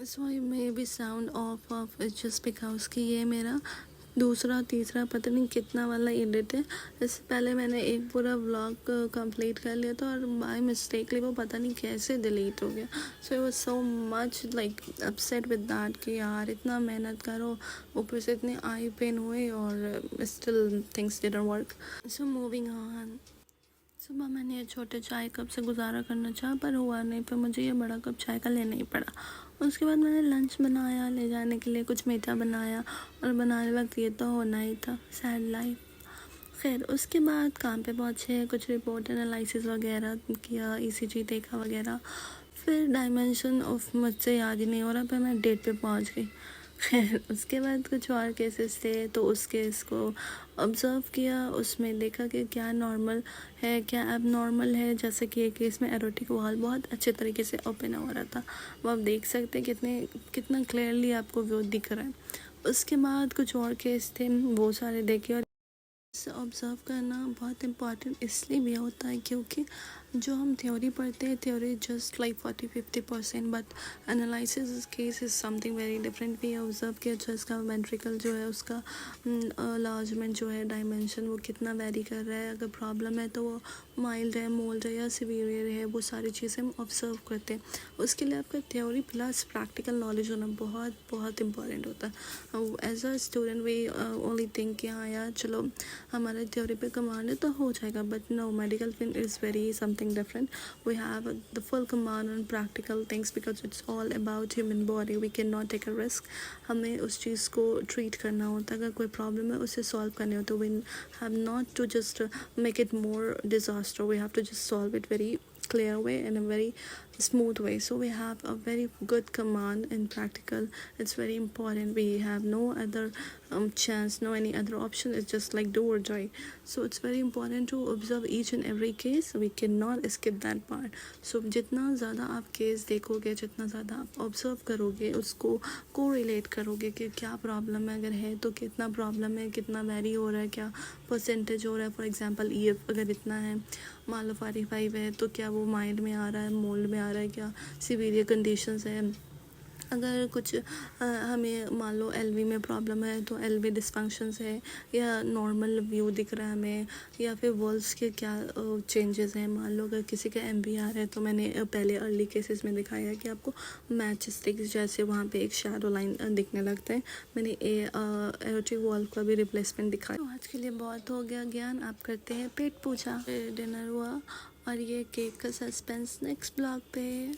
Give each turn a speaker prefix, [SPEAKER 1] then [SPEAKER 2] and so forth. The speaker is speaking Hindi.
[SPEAKER 1] So I may be sound of just because कि ये मेरा दूसरा तीसरा पता नहीं कितना वाला एडिट है। इससे पहले मैंने एक पूरा व्लॉग कंप्लीट कर लिया था और बाय मिस्टेकली वो पता नहीं कैसे डिलीट हो गया। So I was so much like upset with that कि यार इतना मेहनत करो, ऊपर से इतनी आई पेन हुई और still things didn't work. So moving on. सुबह मैंने ये छोटे चाय कप से गुजारा करना चाहा पर हुआ नहीं, पर मुझे ये बड़ा कप चाय का लेना ही पड़ा। उसके बाद मैंने लंच बनाया, ले जाने के लिए कुछ मीठा बनाया और बनाने वक्त ये तो होना ही था, सैड लाइफ। खैर उसके बाद काम पे पहुँचे, कुछ रिपोर्ट एनालिसिस वगैरह किया, ईसीजी देखा वगैरह। फिर डायमेंशन ऑफ मुझसे याद ही नहीं हो रहा, पर मैं डेट पे पहुँच गई। खैर उसके बाद कुछ और केसेस थे तो उस केस को ऑब्ज़र्व किया, उसमें देखा कि क्या नॉर्मल है क्या अब नॉर्मल है। जैसे कि एक केस में एरोटिक वॉल बहुत अच्छे तरीके से ओपन हो रहा था, वो आप देख सकते हैं कितना क्लियरली आपको व्यू दिख रहा है। उसके बाद कुछ और केस थे, वो सारे देखे। और इसे ऑब्ज़र्व करना बहुत इम्पॉर्टेंट इसलिए भी होता है क्योंकि जो हम थ्योरी पढ़ते हैं, theory just like 40-50%, but analysis case is something very different. भी ऑब्ज़र्व किया जो इसका वेंट्रिकल जो है उसका लार्जमेंट जो है डायमेंशन वो कितना वेरी कर रहा है, अगर प्रॉब्लम है तो वो माइल्ड है, मोल्ड है या सिवियर है, वो सारी चीज़ें हम ऑब्ज़र्व करते हैं। उसके लिए आपका थ्योरी प्लस प्रैक्टिकल नॉलेज होना बहुत बहुत इंपॉर्टेंट होता है। As a student we only think कि हाँ यार चलो हमारे थ्योरी पे कमांड है तो हो जाएगा, but no, medical field is very something different. We have the full command on practical things because it's all about human body, we can not take a risk. हमें उस चीज़ को ट्रीट करना होता है, अगर कोई प्रॉब्लम है उसे सॉल्व करने होता है। We have not to just make it more disaster, we have to just solve it very clear way in a very smooth way. So we have a very good command in practical. It's very important. We have no other chance, no any other option. It's just like do or die. So it's very important to observe each and every case. We cannot skip that part. So जितना ज़्यादा आप केस देखोगे, जितना ज़्यादा आप ऑब्जर्व करोगे, उसको को रिलेट करोगे कि क्या प्रॉब्लम है, अगर है तो कितना प्रॉब्लम है, कितना वेरी हो रहा है, क्या परसेंटेज हो रहा है। फॉर एग्जांपल ये अगर इतना है, मान लो 45 है, तो क्या वो माइल्ड में आ रहा है, मोल्ड में आ रहा है, क्या सीवियर कंडीशंस है। अगर कुछ हमें मान लो एलवी में प्रॉब्लम है तो एलवी डिस्फंक्शंस है, या नॉर्मल व्यू दिख रहा है हमें, या फिर वॉल्स के क्या चेंजेस हैं। मान लो अगर किसी का MVR है तो मैंने पहले अर्ली केसेस में दिखाया है कि आपको मैच स्टिक्स जैसे वहाँ पे एक शैडो लाइन दिखने लगता है। मैंने एरोटिक वॉल का भी रिप्लेसमेंट दिखाया। तो आज के लिए बहुत हो गया ज्ञान, आप करते हैं पेट पूजा। डिनर हुआ और ये केक का सस्पेंस नेक्स्ट ब्लॉग पे।